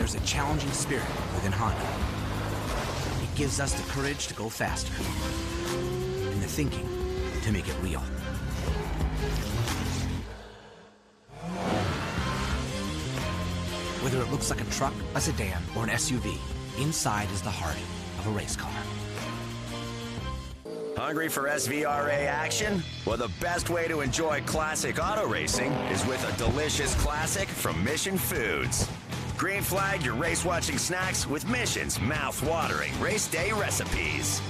there's a challenging spirit within Honda. It gives us the courage to go faster and the thinking to make it real. Whether it looks like a truck, a sedan, or an SUV, inside is the heart of a race car. Hungry for SVRA action? Well, the best way to enjoy classic auto racing is with a delicious classic from Mission Foods. Green flag your race-watching snacks with Mission's mouth-watering race day recipes.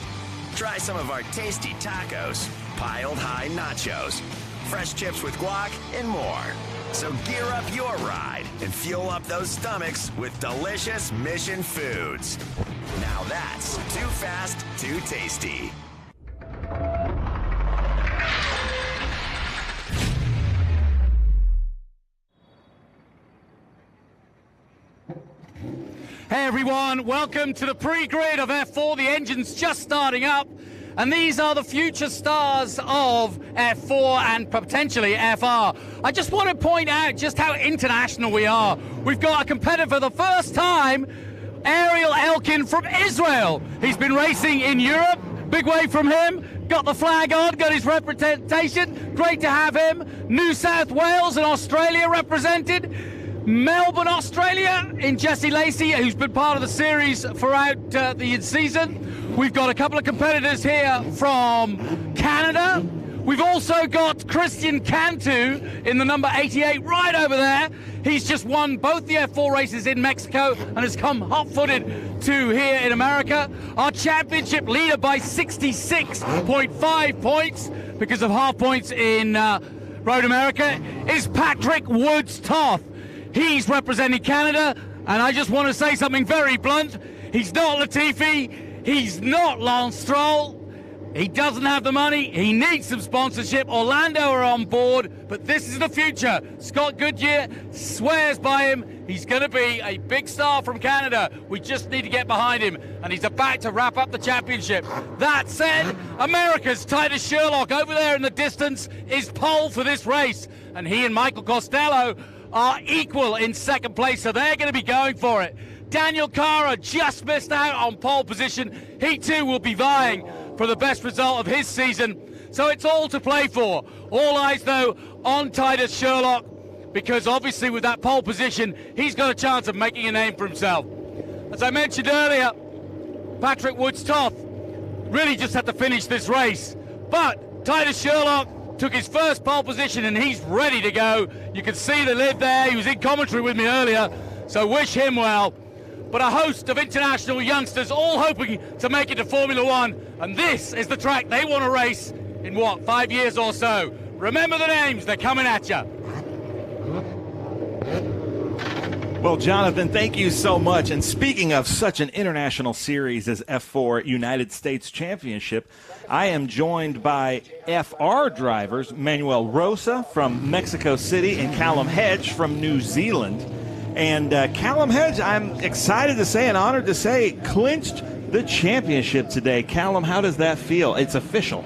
Try some of our tasty tacos, piled high nachos, fresh chips with guac, and more. So gear up your ride and fuel up those stomachs with delicious Mission Foods. Now that's too fast, too tasty. Hey everyone, welcome to the pre-grid of F4. The engine's just starting up, and these are the future stars of F4 and potentially FR. I just want to point out just how international we are. We've got a competitor for the first time, Ariel Elkin from Israel. He's been racing in Europe, big way from him, got the flag on, got his representation, great to have him. New South Wales and Australia represented. Melbourne, Australia, in Jesse Lacey, who's been part of the series throughout the season. We've got a couple of competitors here from Canada. We've also got Christian Cantu in the number 88 right over there. He's just won both the F4 races in Mexico and has come hot-footed to here in America. Our championship leader by 66.5 points because of half points in Road America is Patrick Woods-Toth. He's representing Canada, and I just want to say something very blunt. He's not Latifi, he's not Lance Stroll, he doesn't have the money, he needs some sponsorship. Orlando are on board, but this is the future. Scott Goodyear swears by him. He's going to be a big star from Canada. We just need to get behind him, and he's about to wrap up the championship. That said, America's Titus Sherlock over there in the distance is pole for this race, and he and Michael Costello are equal in second place, so they're going to be going for it. Daniel Cara just missed out on pole position. He too will be vying for the best result of his season, so it's all to play for. All eyes though on Titus Sherlock, because obviously with that pole position he's got a chance of making a name for himself. As I mentioned earlier, Patrick Woods-Toth really just had to finish this race, but Titus Sherlock took his first pole position and he's ready to go. You can see the lid there. He was in commentary with me earlier, so wish him well. But a host of international youngsters all hoping to make it to Formula One, and this is the track they want to race in, what, 5 years or so. Remember the names, they're coming at you. Well, Jonathan, thank you so much. And speaking of such an international series as F4 United States Championship, I am joined by FR drivers, Manuel Rosa from Mexico City and Callum Hedge from New Zealand. And Callum Hedge, I'm excited to say and honored to say, clinched the championship today. Callum, how does that feel? It's official.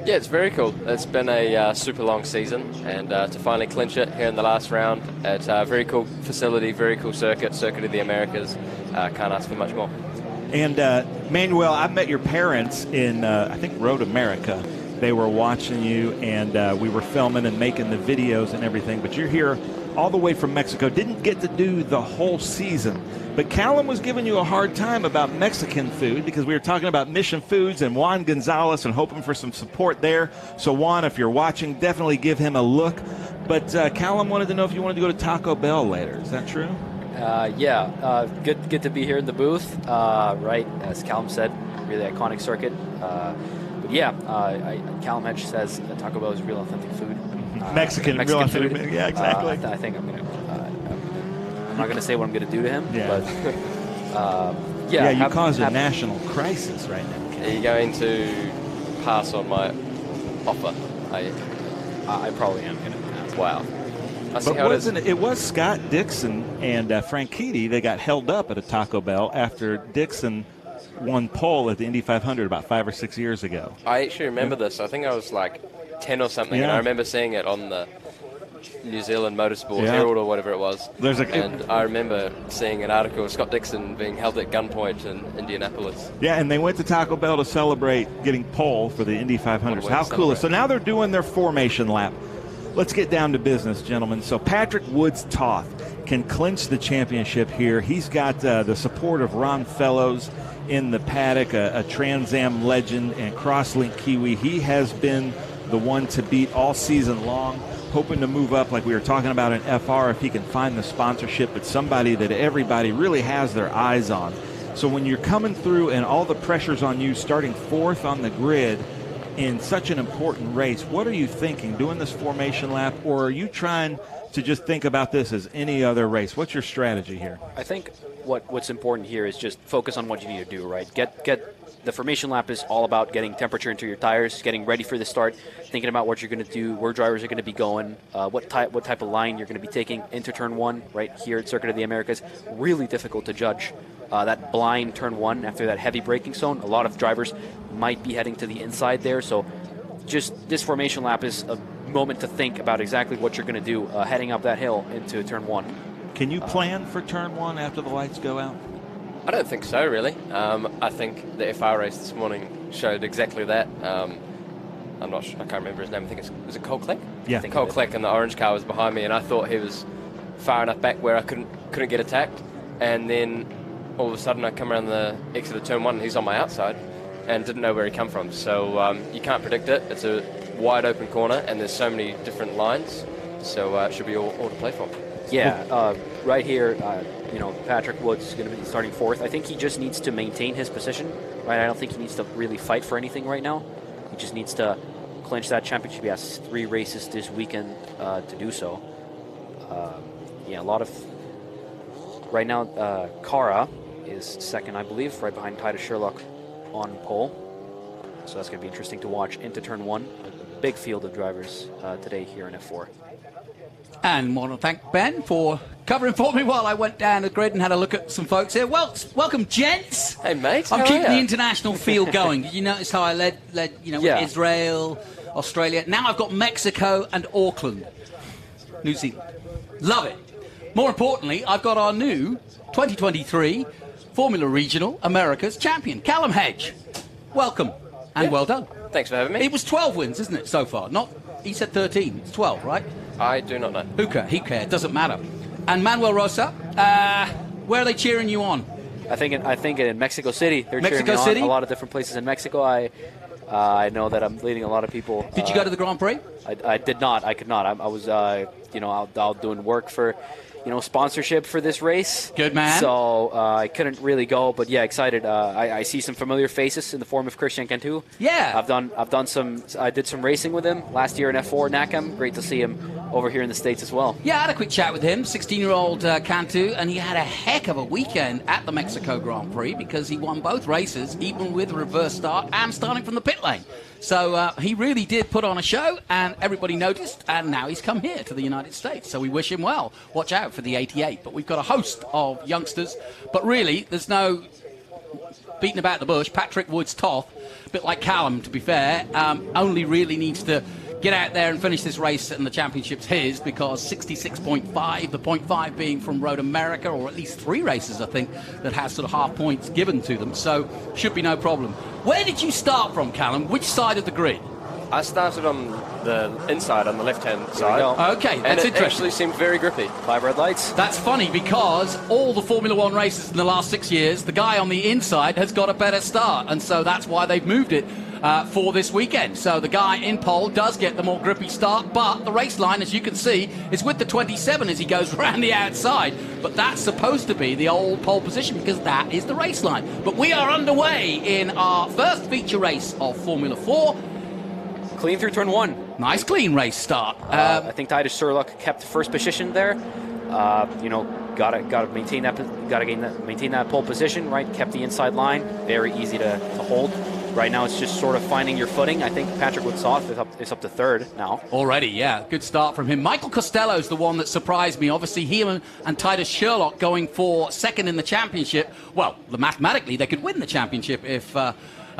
Yeah, it's very cool. It's been a super long season, and to finally clinch it here in the last round at a very cool facility, very cool circuit of the Americas. Can't ask for much more. And Manuel, I met your parents in, I think, Road America. They were watching you, and we were filming and making the videos and everything. But you're here all the way from Mexico. Didn't get to do the whole season. But Callum was giving you a hard time about Mexican food because we were talking about Mission Foods and Juan Gonzalez and hoping for some support there. So, Juan, if you're watching, definitely give him a look. But Callum wanted to know if you wanted to go to Taco Bell later. Is that true? Good to be here in the booth. Right, as Callum said, really iconic circuit. Callum Hedge says that Taco Bell is real authentic food. Mexican real authentic food. Yeah, exactly. I think I'm gonna. I'm not gonna say what I'm gonna do to him. Yeah. But you caused a national crisis right now. Are you going to pass on my offer? I probably am gonna pass. Wow. But wasn't it was Scott Dixon and Frank Keedy? They got held up at a Taco Bell after Dixon won pole at the Indy 500 about 5 or 6 years ago. I actually remember this. I think I was like 10 or something, and I remember seeing it on the New Zealand Motorsport Herald or whatever it was. And I remember seeing an article of Scott Dixon being held at gunpoint in Indianapolis. Yeah, and they went to Taco Bell to celebrate getting pole for the Indy 500. How cool is. So now they're doing their formation lap. Let's get down to business, gentlemen. So Patrick Woods-Toth can clinch the championship here. He's got the support of Ron Fellows in the paddock, a Trans Am legend and crosslink Kiwi. He has been the one to beat all season long, hoping to move up like we were talking about in FR if he can find the sponsorship. It's somebody that everybody really has their eyes on. So when you're coming through and all the pressure's on you, starting fourth on the grid in such an important race, what are you thinking, doing this formation lap, or are you trying to just think about this as any other race? What's your strategy here? I think what's important here is just focus on what you need to do, right? Get the formation lap is all about getting temperature into your tires, getting ready for the start, thinking about what you're going to do, where drivers are going to be going, what type of line you're going to be taking into turn one, right here at Circuit of the Americas. Really difficult to judge that blind turn one after that heavy braking zone. A lot of drivers might be heading to the inside there, so just this formation lap is a moment to think about exactly what you're going to do heading up that hill into turn one. Can you plan for turn one after the lights go out? I don't think so, really. I think the FR race this morning showed exactly that. I'm not sure, I can't remember his name. I think was it Cole Kleck? Yeah. I think Cole Kleck in the orange car was behind me, and I thought he was far enough back where I couldn't get attacked. And then all of a sudden I come around the exit of turn one and he's on my outside and didn't know where he come from. So you can't predict it. It's a wide open corner and there's so many different lines. So it should be all to play for. Yeah, right here, Patrick Woods is going to be starting fourth. I think he just needs to maintain his position, right? I don't think he needs to really fight for anything right now. He just needs to clinch that championship. He has 3 races this weekend to do so. A lot of... Right now, Kara is second, I believe, right behind Titus Sherlock on pole. So that's going to be interesting to watch into turn one. A big field of drivers today here in F4. And I want to thank Ben for covering for me while I went down the grid and had a look at some folks here. Well, welcome, gents. Hey, mate. I'm keeping the international field going. Did you notice how I led with Israel, Australia? Now I've got Mexico and Auckland, New Zealand. Love it. More importantly, I've got our new 2023 Formula Regional Americas champion, Callum Hedge. Welcome and well done. Thanks for having me. It was 12 wins, isn't it, so far? He said 13. It's 12, right? I do not know. Who cares? Doesn't matter. And Manuel Rosa, where are they cheering you on? I think in Mexico City. They're cheering me on. A lot of different places in Mexico. I know that I'm leading a lot of people. Did you go to the Grand Prix? I did not. I could not. I was out doing work for sponsorship for this race. Good man. So I couldn't really go, but yeah, excited. I see some familiar faces in the form of Christian Cantu. Yeah. I did some racing with him last year in F4 NACAM. Great to see him over here in the States as well. Yeah, I had a quick chat with him, 16-year-old Cantu, and he had a heck of a weekend at the Mexico Grand Prix because he won both races, even with reverse start and starting from the pit lane. So he really did put on a show, and everybody noticed, and now he's come here to the United States. So we wish him well. Watch out for the 88. But we've got a host of youngsters. But really, there's no beating about the bush. Patrick Woods-Toth, a bit like Callum, to be fair, only really needs to get out there and finish this race, and the championship's his, because 66.5, the 0.5 being from Road America, or at least 3 races, I think, that has sort of half points given to them. So should be no problem. Where did you start from, Callum? Which side of the grid? I started on the inside, on the left-hand side. Okay, that's and it interesting. actually seemed very grippy. 5 red lights. That's funny, because all the Formula One races in the last 6 years, the guy on the inside has got a better start, and so that's why they've moved it for this weekend. So the guy in pole does get the more grippy start, but the race line, as you can see, is with the 27 as he goes around the outside. But that's supposed to be the old pole position, because that is the race line. But we are underway in our first feature race of Formula 4. Clean through turn 1. Nice clean race start. I think Titus Sherlock kept first position there. Gotta maintain that pole position, right? Kept the inside line, very easy to hold. Right now, it's just sort of finding your footing. I think Patrick Woods-Toth is up to 3rd now. Already, yeah. Good start from him. Michael Costello's the one that surprised me. Obviously, he and Titus Sherlock going for 2nd in the championship. Well, mathematically, they could win the championship if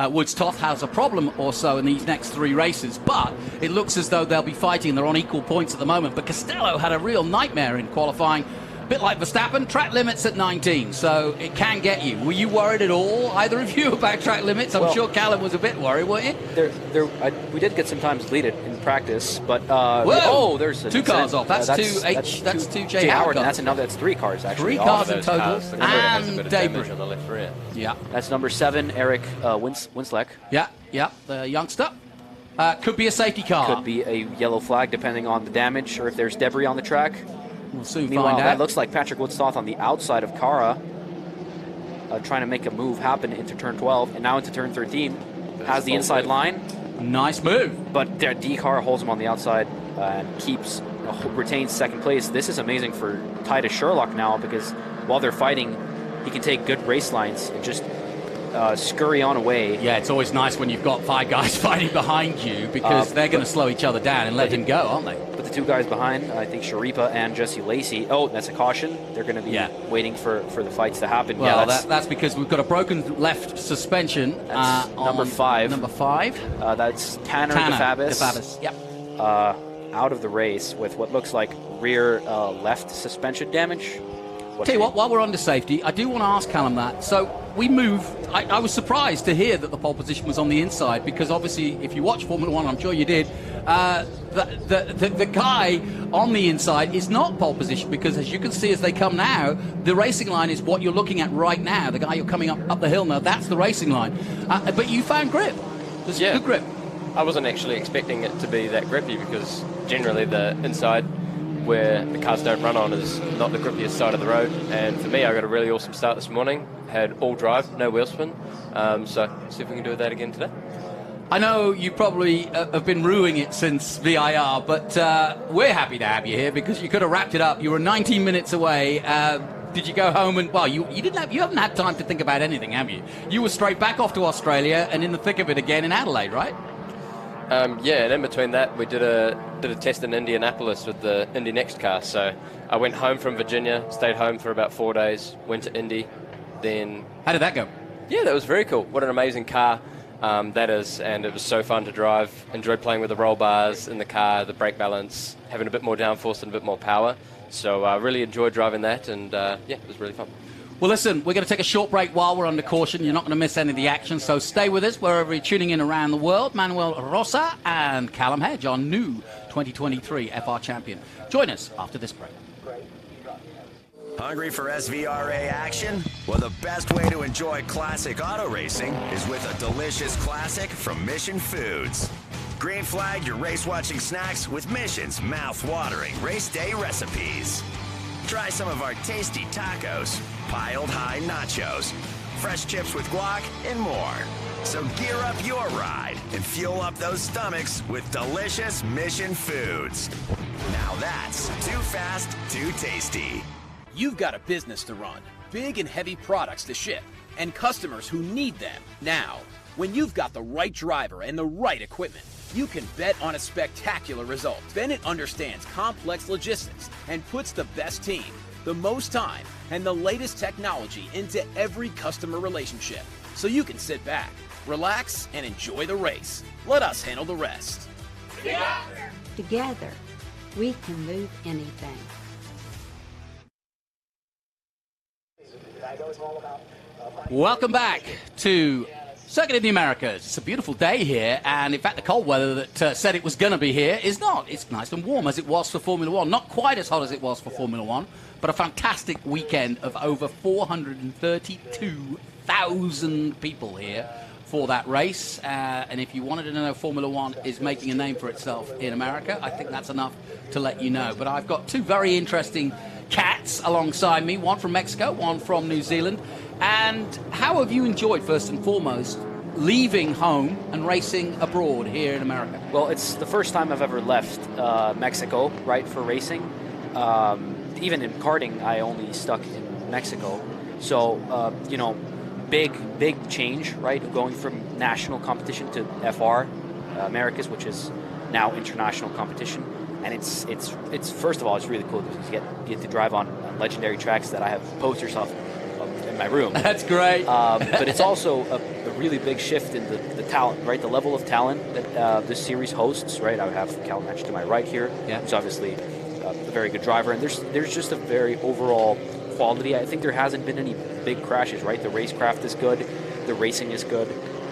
Woods-Toth has a problem or so in these next 3 races, but it looks as though they'll be fighting. They're on equal points at the moment. But Costello had a real nightmare in qualifying. A bit like Verstappen, track limits at 19, so it can get you. Were you worried at all, either of you, about track limits? I'm sure Callum was a bit worried, weren't you? We did get sometimes lead it in practice, but there's two cars off. That's two Jay Howard cars. That's 3 cars actually. 3 cars in total, and debris on the left rear. Yeah, that's number 7, Eric Winsleck. Yeah, the youngster. Could be a safety car. Could be a yellow flag depending on the damage or if there's debris on the track. We'll soon Meanwhile, find out. That looks like Patrick Woods-Toth on the outside of Cara, trying to make a move happen into turn 12 and now into turn 13. Has the inside line. Nice move. But D car holds him on the outside and retains second place. This is amazing for Titus Sherlock now, because while they're fighting, he can take good race lines and just scurry on away. Yeah, it's always nice when you've got 5 guys fighting behind you, because they're going to slow each other down and let him go, aren't they? But the 2 guys behind, I think Sharipa and Jesse Lacey, that's a caution. They're going to be waiting for the fights to happen. Well, that's because we've got a broken left suspension. That's number 5. Number 5. That's Tanner DeFabis. Yep. Out of the race with what looks like rear left suspension damage. Tell you what, while we're under safety, I do want to ask Callum that. So we moved. I was surprised to hear that the pole position was on the inside, because obviously, if you watch Formula One, I'm sure you did, the guy on the inside is not pole position, because as you can see as they come now, the racing line is what you're looking at right now. The guy you're coming up the hill now, that's the racing line. But you found grip. There's good grip. I wasn't actually expecting it to be that grippy, because generally the inside, where the cars don't run on, is not the grippiest side of the road. And for me, I got a really awesome start this morning. Had all drive, no wheel spin. So see if we can do that again today. I know you probably have been ruining it since VIR, but we're happy to have you here, because you could have wrapped it up. You were 19 minutes away. Did you go home and, well, you haven't had time to think about anything, have you? You were straight back off to Australia and in the thick of it again in Adelaide, right? And in between that, we did a test in Indianapolis with the Indy Next car. So I went home from Virginia, stayed home for about 4 days, went to Indy, then... How did that go? Yeah, that was very cool. What an amazing car that is, and it was so fun to drive. Enjoyed playing with the roll bars in the car, the brake balance, having a bit more downforce and a bit more power. So I really enjoyed driving that, and it was really fun. Well, listen, we're going to take a short break while we're under caution. You're not going to miss any of the action, so stay with us wherever you're tuning in around the world. Manuel Rosa and Callum Hedge, our new 2023 FR champion. Join us after this break. Hungry for SVRA action? Well, the best way to enjoy classic auto racing is with a delicious classic from Mission Foods. Green flag your race-watching snacks with Mission's mouth-watering race day recipes. Try some of our tasty tacos, piled high nachos, fresh chips with guac, and more. So gear up your ride and fuel up those stomachs with delicious Mission Foods. Now that's too fast, too tasty. You've got a business to run, big and heavy products to ship, and customers who need them now. When you've got the right driver and the right equipment, you can bet on a spectacular result. Bennett understands complex logistics and puts the best team, the most time, and the latest technology into every customer relationship. So you can sit back, relax, and enjoy the race. Let us handle the rest. Together, we can move anything. Welcome back to Circuit of the Americas. It's a beautiful day here, and in fact the cold weather that said it was going to be here is not. It's nice and warm as it was for Formula One. Not quite as hot as it was for Formula One, but a fantastic weekend of over 432,000 people here for that race. And if you wanted to know Formula One is making a name for itself in America, I think that's enough to let you know. But I've got 2 very interesting cats alongside me, one from Mexico, one from New Zealand. And how have you enjoyed, first and foremost, leaving home and racing abroad here in America? Well, it's the first time I've ever left Mexico, right, for racing. Even in karting, I only stuck in Mexico. So, big change, right, going from national competition to FR Americas, which is now international competition. And it's first of all, it's really cool because you get to drive on legendary tracks that I have posters of my room. That's great. But it's also a really big shift in the talent, right? The level of talent that this series hosts, right? I have Callum Hatch to my right here. Yeah. Who's obviously a very good driver, and there's just a very overall quality. I think there hasn't been any big crashes, right? The racecraft is good, the racing is good,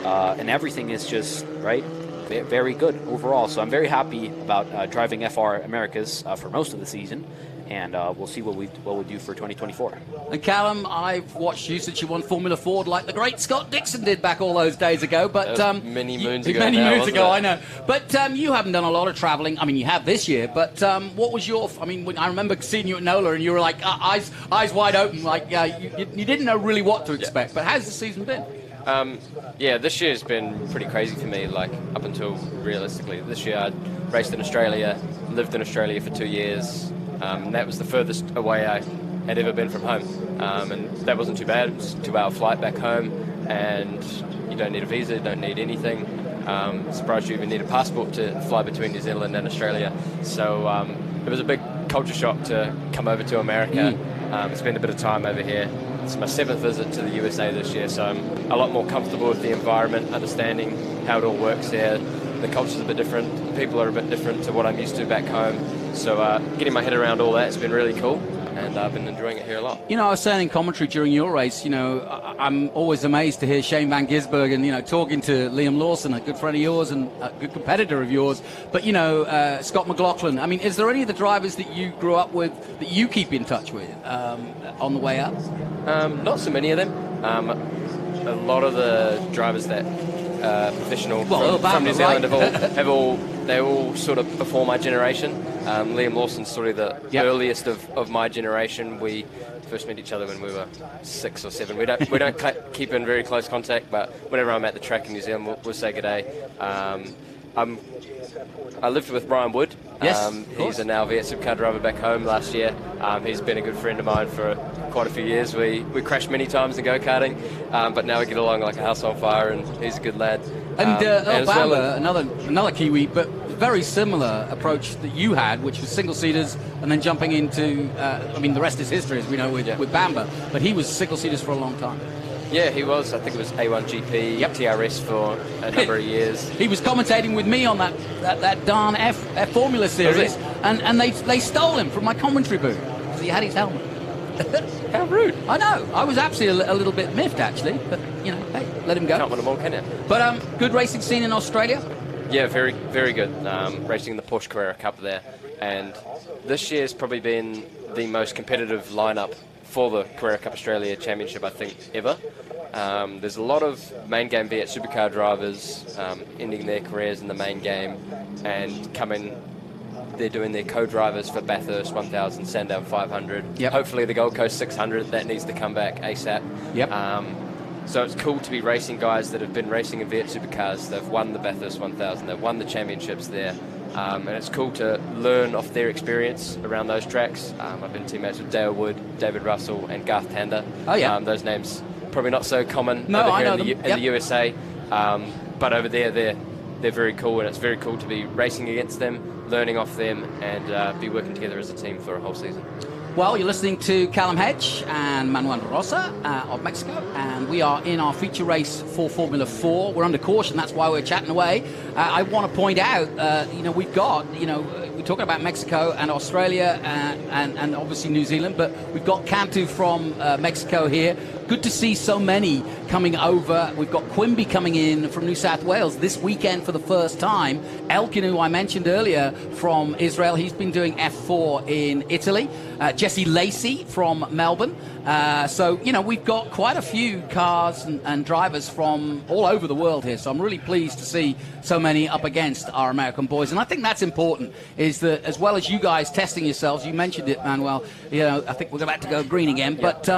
and everything is just right. Very good overall. So I'm very happy about driving FR Americas for most of the season, and we'll see what we do for 2024. And Callum, I've watched you since you won Formula Ford, like the great Scott Dixon did back all those days ago. But many moons ago. Many now, moons ago, it? I know. But you haven't done a lot of travelling. I mean, you have this year. But what was your? I mean, I remember seeing you at NOLA, and you were like eyes wide open, like you didn't know really what to expect. But how's the season been? Yeah, this year's been pretty crazy for me, like up until realistically. This year I raced in Australia, lived in Australia for 2 years. That was the furthest away I had ever been from home. And that wasn't too bad. It was a 2-hour flight back home, and you don't need a visa, you don't need anything. Surprised you even need a passport to fly between New Zealand and Australia. So it was a big culture shock to come over to America. Spend a bit of time over here. It's my 7th visit to the USA this year, so I'm a lot more comfortable with the environment, understanding how it all works here. The culture's a bit different, people are a bit different to what I'm used to back home. So getting my head around all that has been really cool, and I've been enjoying it here a lot. You know, I was saying in commentary during your race, you know, I'm always amazed to hear Shane Van Gisbergen, you know, talking to Liam Lawson, a good friend of yours and a good competitor of yours. But, you know, Scott McLaughlin, I mean, is there any of the drivers that you grew up with that you keep in touch with on the way up? Not so many of them. A lot of the drivers that professional from New Zealand they're all sort of before my generation. Liam Lawson's sort of the earliest of my generation. We first met each other when we were 6 or 7. We don't keep in very close contact, but whenever I'm at the track in New Zealand, we'll say good day. I lived with Brian Wood. Yes, he's a now V8 supercar driver back home last year. He's been a good friend of mine for quite a few years. We crashed many times in go-karting, but now we get along like a house on fire, and he's a good lad. And Bamba, another Kiwi, but very similar approach that you had, which was single-seaters and then jumping into, I mean, the rest is history, as we know, with Bamba. But he was single-seaters for a long time. Yeah, he was. I think it was A1GP, TRS for a number of years. He was commentating with me on that darn F Formula series, and they stole him from my commentary booth because he had his helmet. How rude. I know. I was actually a little bit miffed, actually. But, you know, hey, let him go. Can't win them all, can you? But good racing scene in Australia? Yeah, very, very good. Racing in the Porsche Carrera Cup there. And this year's probably been the most competitive lineup for the Carrera Cup Australia Championship, I think, ever. There's a lot of main game V8 supercar drivers ending their careers in the main game and they're doing their co-drivers for Bathurst 1000, Sandown 500. Yep. Hopefully the Gold Coast 600, that needs to come back ASAP. Yep. So it's cool to be racing guys that have been racing in V8 supercars. They've won the Bathurst 1000, they've won the championships there. And it's cool to learn off their experience around those tracks. I've been teammates with Dale Wood, David Russell, and Garth Tander. Oh, yeah. Those names probably not so common over here in the USA. But over there, they're very cool, and it's very cool to be racing against them, learning off them, and be working together as a team for a whole season. Well, you're listening to Callum Hedge and Manuel Rosa of Mexico, and we are in our feature race for Formula 4. We're under caution, that's why we're chatting away. I want to point out, we've got, we're talking about Mexico and Australia and obviously New Zealand, but we've got Cantu from Mexico here. Good to see so many coming over. We've got Quimby coming in from New South Wales this weekend for the first time. Elkin, who I mentioned earlier, from Israel, he's been doing F4 in Italy. Jesse Lacey from Melbourne. So, we've got quite a few cars and drivers from all over the world here. So I'm really pleased to see so many up against our American boys. And I think that's important, is that as well as you guys testing yourselves, you mentioned it, Manuel, I think we're about to go green again, but,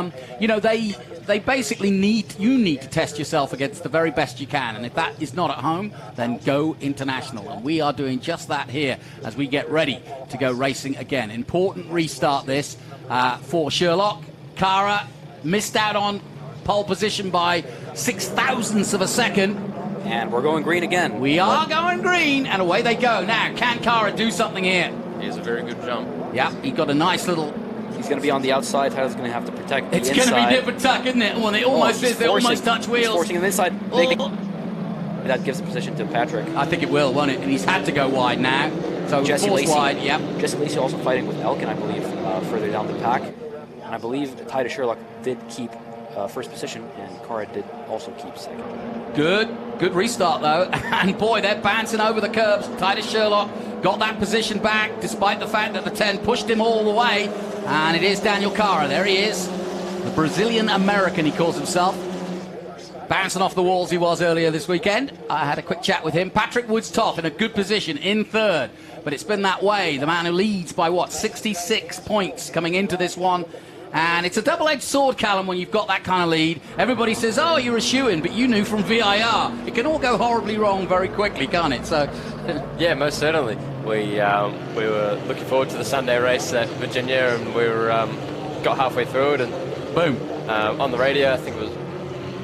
they basically need to test yourself against the very best you can. And if that is not at home, then go international. And we are doing just that here as we get ready to go racing again. Important restart this for Sherlock. Cara missed out on pole position by 0.006 of a second. And we're going green again. We are going green, and away they go. Now, can Cara do something here? Here's a very good jump. Yeah, he got a nice little He's going to be on the outside. Titus is going to have to protect the It's inside. going to be nip and tuck, isn't it? When it almost is, they almost touch wheels. He's forcing him inside. Oh. That gives the position to Patrick. I think it will, won't it? And he's had to go wide now. So Jesse forced Lacey, wide, yep. Jesse Lacey also fighting with Elkin, I believe, further down the pack. And I believe Titus Sherlock did keep first position, and Cara did also keep second. Good restart though. And boy, they're bouncing over the curbs. Titus Sherlock got that position back, despite the fact that the 10 pushed him all the way. And it is Daniel Cara. There he is. The Brazilian American, he calls himself. Bouncing off the walls he was earlier this weekend. I had a quick chat with him. Patrick Woods-Toth in a good position in third. But it's been that way. The man who leads by, 66 points coming into this one. And it's a double-edged sword, Callum, when you've got that kind of lead. Everybody says, oh, you're a shoo-in, but you knew from VIR. It can all go horribly wrong very quickly, can't it? So, yeah, most certainly. We were looking forward to the Sunday race at Virginia, and we were got halfway through it, and boom. On the radio, I think it was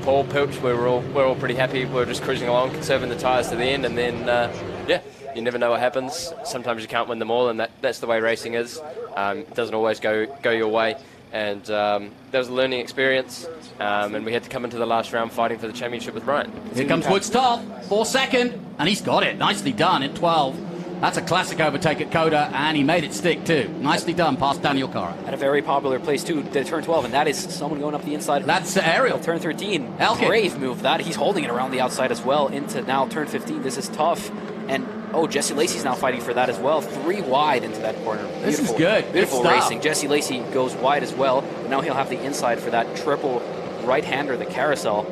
Paul Pilch, we're all pretty happy. We were just cruising along, conserving the tyres to the end, and then, yeah, you never know what happens. Sometimes you can't win them all, and that's the way racing is. It doesn't always go your way. And that was a learning experience, and we had to come into the last round fighting for the championship with Brian. Here comes Woods-Toth for second, and he's got it. Nicely done at 12. That's a classic overtake at Coda, and he made it stick too. Nicely done past Daniel Cara. At a very popular place too, the turn 12, and that is someone going up the inside. That's Ariel. Turn 13, Elkin. Brave move that. He's holding it around the outside as well into now turn 15. This is tough. And Jesse Lacey's now fighting for that as well. 3 wide into that corner. Beautiful, this is good. Beautiful good racing. Jesse Lacey goes wide as well. Now he'll have the inside for that triple right-hander, the carousel.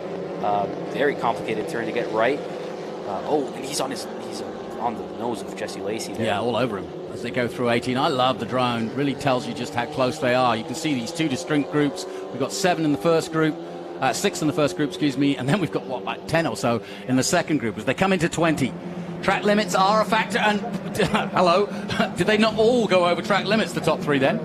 Very complicated turn to get right. And he's on the nose of Jesse Lacey there. Yeah, all over him as they go through 18. I love the drone. Really tells you just how close they are. You can see these 2 distinct groups. We've got 7 in the first group. 6 in the first group, excuse me. And then we've got, like 10 or so in the second group as they come into 20. Track limits are a factor, and hello, did they not all go over track limits, the top 3 then?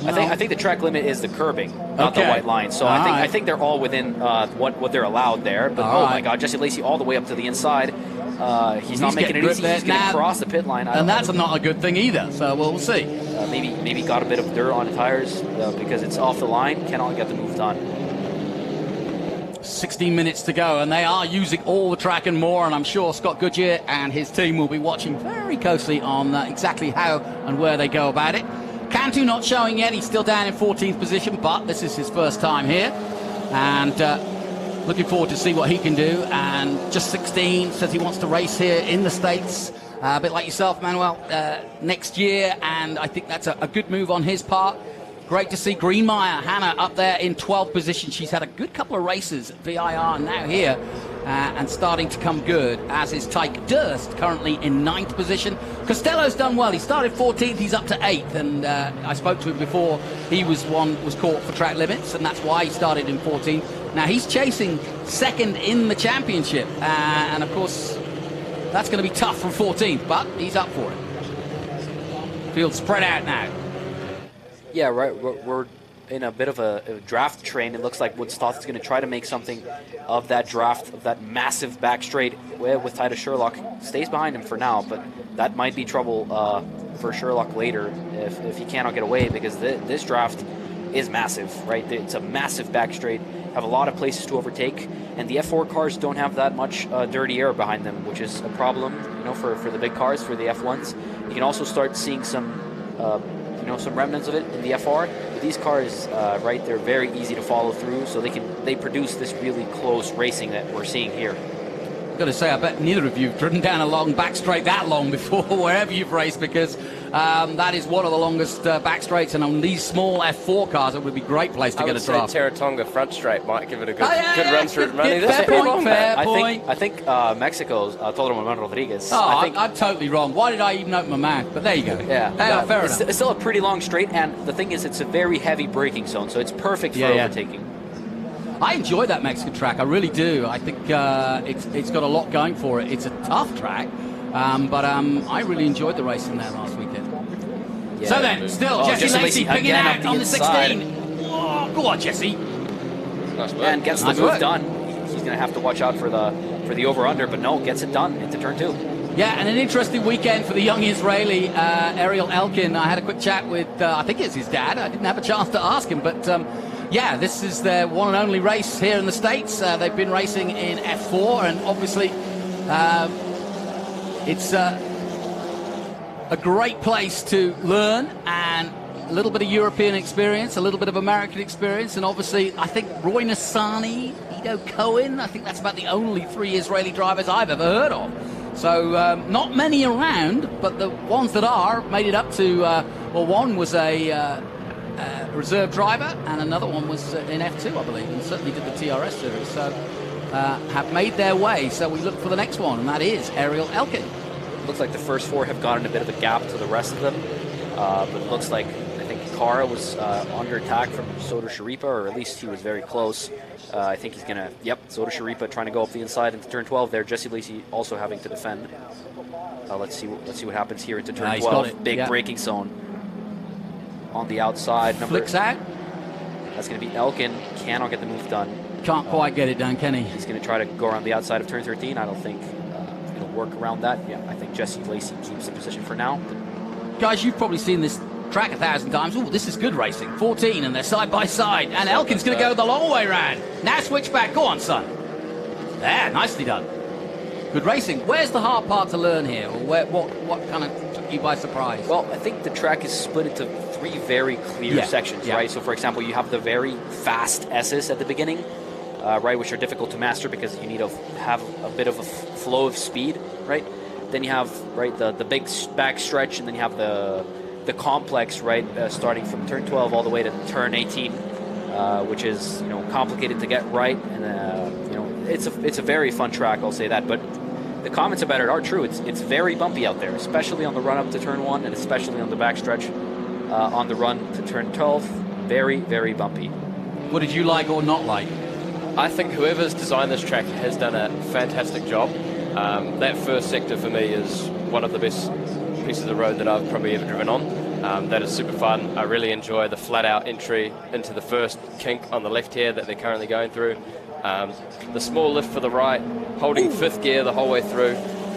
No. I think the track limit is the curbing, not the white line. So I think they're all within what they're allowed there. But my God, Jesse Lacey all the way up to the inside. He's not making it easy. He's going to cross the pit line. And that's not a good thing either. So we'll see. Maybe got a bit of dirt on the tires because it's off the line. Cannot get the move done. 16 minutes to go, and they are using all the track and more, and I'm sure Scott Goodyear and his team will be watching very closely on exactly how and where they go about it. Cantu not showing yet. He's still down in 14th position, but this is his first time here, and looking forward to see what he can do. And just 16, says he wants to race here in the States, a bit like yourself, Manuel, next year, and I think that's a good move on his part. Great to see Greenmeyer, Hannah, up there in 12th position. She's had a good couple of races at VIR, now here, and starting to come good, as is Tyke Durst, currently in 9th position. Costello's done well. He started 14th, he's up to 8th, and I spoke to him before. He was caught for track limits, and that's why he started in 14th. Now he's chasing second in the championship, and of course, that's going to be tough from 14th, but he's up for it. Field spread out now. Yeah, right. We're in a bit of a draft train. It looks like Woods-Toth is going to try to make something of that draft, of that massive back straight with Titus Sherlock. Stays behind him for now, but that might be trouble for Sherlock later if he cannot get away, because this draft is massive, right? It's a massive back straight, have a lot of places to overtake, and the F4 cars don't have that much dirty air behind them, which is a problem, for the big cars, for the F1s. You can also start seeing some remnants of it in the FR. But these cars, right, they're very easy to follow through, so they produce this really close racing that we're seeing here. I've got to say, I bet neither of you have driven down a long back straight that long before, wherever you've raced, because that is one of the longest back straights, and on these small F4 cars, it would be a great place to get a draft. Taratonga front straight might give it a good run through running. Fair point. I think Mexico's Toro Manuel Rodriguez. I'm totally wrong. Why did I even open my mouth? But there you go. Yeah, fair enough. It's still a pretty long straight, and the thing is, it's a very heavy braking zone, so it's perfect for overtaking. I enjoy that Mexican track. I really do. I think it's got a lot going for it. It's a tough track, but I really enjoyed the racing there last weekend. Yeah, so then, still, Jesse Lacey picking out on the 16. Oh, go on, Jesse. Nice work. And gets the move done. He's going to have to watch out for the over-under, but no, gets it done into turn 2. Yeah, and an interesting weekend for the young Israeli, Ariel Elkin. I had a quick chat with, I think it's his dad. I didn't have a chance to ask him, but yeah, this is their one and only race here in the States. They've been racing in F4, and obviously it's a great place to learn, and a little bit of European experience, a little bit of American experience, and obviously I think Roy Nassani, Ido Cohen, I think that's about the only 3 Israeli drivers I've ever heard of. So not many around, but the ones that are made it up to, well, one was a reserve driver, and another one was in F2, I believe, and certainly did the TRS series. So have made their way. So we look for the next one, and that is Ariel Elkin. Looks like the first 4 have gotten a bit of a gap to the rest of them, but it looks like I think Kara was under attack from Soda Sharipa, or at least he was very close. I think he's gonna, Soda Sharipa trying to go up the inside into turn 12 there. Jesse Lacey also having to defend. Let's see what happens here into turn 12. Big braking zone on the outside. Flicks out. That's gonna be Elkin. Cannot get the move done. Can't quite get it done, can he? He's gonna try to go around the outside of turn 13. I don't think he's gonna work around that. Yeah, I think Jesse Lacey keeps the position for now. Guys, you've probably seen this track 1,000 times. Oh, this is good racing. 14, and they're side by side. And Elkin's going to go the long way round. Now switch back. Go on, son. There, nicely done. Good racing. Where's the hard part to learn here? Or what kind of took you by surprise? Well, I think the track is split into 3 very clear sections, right? So, for example, you have the very fast S's at the beginning, right, which are difficult to master because you need to have a bit of a flow of speed, right? Then you have, right, the big back stretch, and then you have the complex, right, starting from turn 12 all the way to turn 18, which is, complicated to get right, and it's a very fun track, I'll say that. But the comments about it are true. It's very bumpy out there, especially on the run up to turn 1, and especially on the back stretch on the run to turn 12. Very, very bumpy. What did you like or not like? I think whoever's designed this track has done a fantastic job. That first sector for me is one of the best pieces of road that I've probably ever driven on. That is super fun. I really enjoy the flat-out entry into the first kink on the left here that they're currently going through. The small lift for the right, holding 5th gear the whole way through.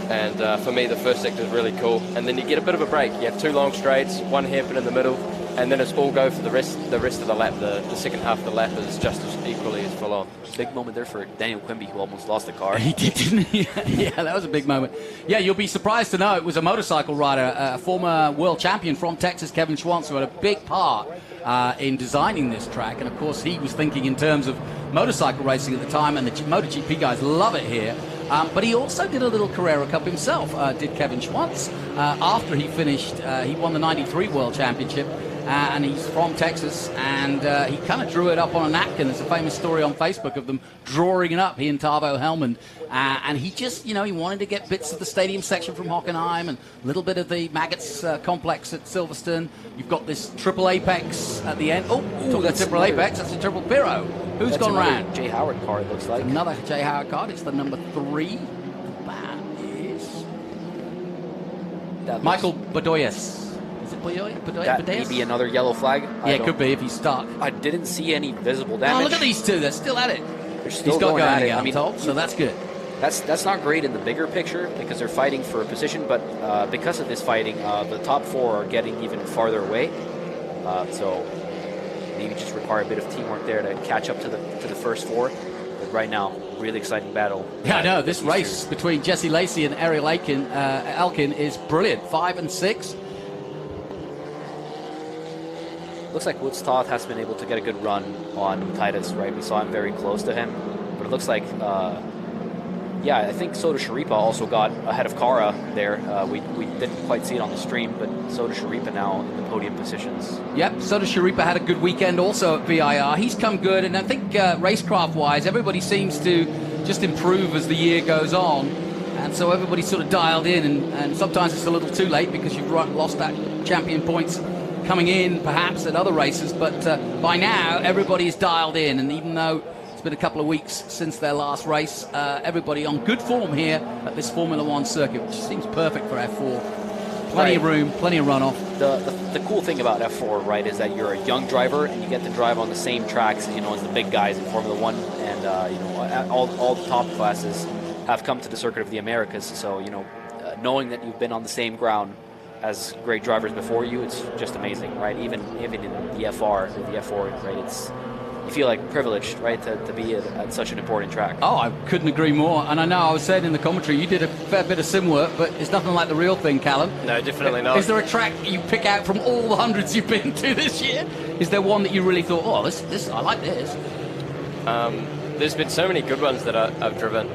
And for me, the first sector is really cool. And then you get a bit of a break. You have 2 long straights, 1 hairpin in the middle, and then it's all go for the rest of the lap. The second half of the lap is just as equally as full on. Big moment there for Daniel Quimby, who almost lost the car. He did, didn't he? Yeah, that was a big moment. Yeah, you'll be surprised to know it was a motorcycle rider, a former world champion from Texas, Kevin Schwantz, who had a big part in designing this track. And, of course, he was thinking in terms of motorcycle racing at the time, and the MotoGP guys love it here. But he also did a little Carrera Cup himself, did Kevin Schwantz. After he finished, he won the 93 World Championship. And he's from Texas, and he kind of drew it up on a napkin. There's a famous story on Facebook of them drawing it up, he and Tavo Hellman. And he just, he wanted to get bits of the stadium section from Hockenheim and a little bit of the Maggots complex at Silverstone. You've got this triple apex at the end. Oh, that's triple apex. That's a triple Piro. Who's gone round? Jay Howard car, it looks like. Another Jay Howard car. It's the number 3. That is Michael Bedoyes. That may be another yellow flag. Yeah, it could be if he's stuck. I didn't see any visible damage. Oh, look at these two. They're still at it. They're still he's got going at it. I'm told, so that's good. That's not great in the bigger picture because they're fighting for a position, but because of this fighting, the top 4 are getting even farther away. So maybe just require a bit of teamwork there to catch up to the first 4. But right now, really exciting battle. Yeah, I know. This race between Jesse Lacey and Ariel Elkin is brilliant. 5 and 6. Looks like Woods-Toth has been able to get a good run on Titus, right? We saw him very close to him. But it looks like, I think Soda Sharipa also got ahead of Kara there. We didn't quite see it on the stream, but Soda Sharipa now in the podium positions. Yep, Soda Sharipa had a good weekend also at VIR. He's come good, and I think racecraft-wise, everybody seems to just improve as the year goes on. And so everybody's sort of dialed in, and sometimes it's a little too late because you've lost that champion points coming in perhaps at other races, but by now everybody is dialed in, and even though it's been a couple of weeks since their last race, everybody on good form here at this Formula 1 circuit, which seems perfect for F4. Plenty of room, plenty of runoff. The cool thing about F4, right, is that you're a young driver and you get to drive on the same tracks, as the big guys in Formula 1, and all the top classes have come to the circuit of the Americas, so knowing that you've been on the same ground as great drivers before you, it's just amazing, right? Even in the FR, the F4, right? You feel like privileged, right, to be at such an important track. Oh, I couldn't agree more. And I know I was saying in the commentary, you did a fair bit of sim work, but it's nothing like the real thing, Callum. No, definitely not. Is there a track you pick out from all the hundreds you've been to this year? Is there one that you really thought, oh, this I like this? There's been so many good ones that I've driven.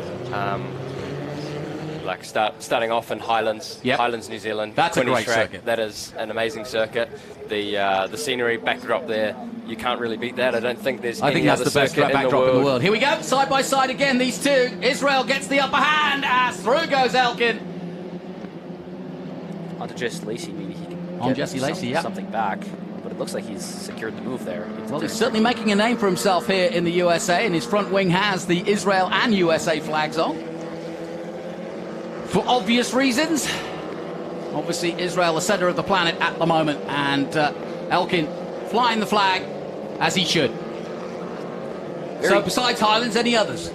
Like starting off in Highlands, Highlands, New Zealand. That's a Quinny's great track. circuit. That is an amazing circuit. The scenery backdrop there, you can't really beat that. I don't think there's I any think that's other the best circuit backdrop in the world. Here we go, side by side again, these two. Israel gets the upper hand as through goes Elkin. Onto Jesse Lacey, maybe he can On get Jesse Lacey, yeah. something back. But it looks like he's secured the move there. Well, he's certainly making a name for himself here in the USA, and his front wing has the Israel and USA flags on. For obvious reasons. Obviously, Israel, the center of the planet at the moment, and Elkin flying the flag as he should. So besides Highlands, any others?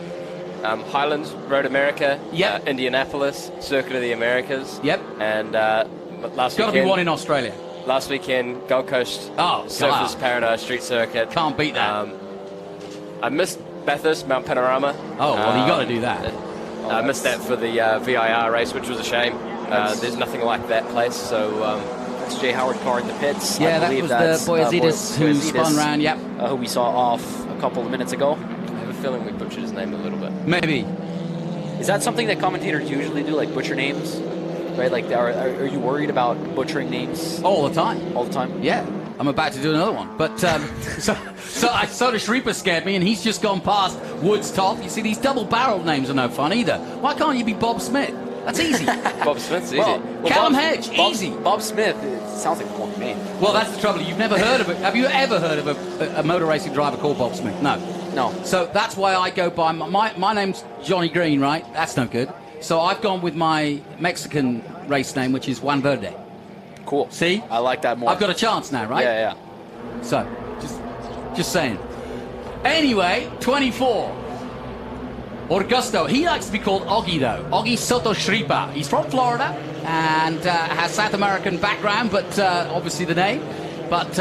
Highlands, Road America, Yep. Indianapolis, Circuit of the Americas. Yep. And last Got to be weekend, one in Australia. last weekend, Gold Coast, Oh, Surfers wow. Paradise Street Circuit. Can't beat that. I missed Bathurst, Mount Panorama. Oh, well, you got to do that. I missed that for the VIR race, which was a shame. There's nothing like that place, so... That's Jay Howard car in the pits. Yeah, I that believe was that's, the Boyazides who spun round, yep. Who we saw off a couple of minutes ago. I have a feeling we butchered his name a little bit. Maybe. Is that something that commentators usually do, like butcher names? Right? Like, are you worried about butchering names All the time. all the time? Yeah, I'm about to do another one. But so does Shreeper scared me, and he's just gone past Woods-Toth. You see, these double-barreled names are no fun either. Why can't you be Bob Smith? That's easy. Bob Smith's easy. Well, Callum Bob- Hedge, Bob- easy. Bob Smith, it sounds like a porn name. Well, that's the trouble. You've never heard of it. Have you ever heard of a motor racing driver called Bob Smith? No. No. So that's why I go by my name's Johnny Green, right? That's no good. So I've gone with my Mexican race name, which is Juan Verde. Cool. See? I like that more. I've got a chance now, right? Yeah. So, just saying. Anyway, 24. Augusto. He likes to be called Oggy, though. Oggy Soto Shripa. He's from Florida and has South American background, but obviously the name. But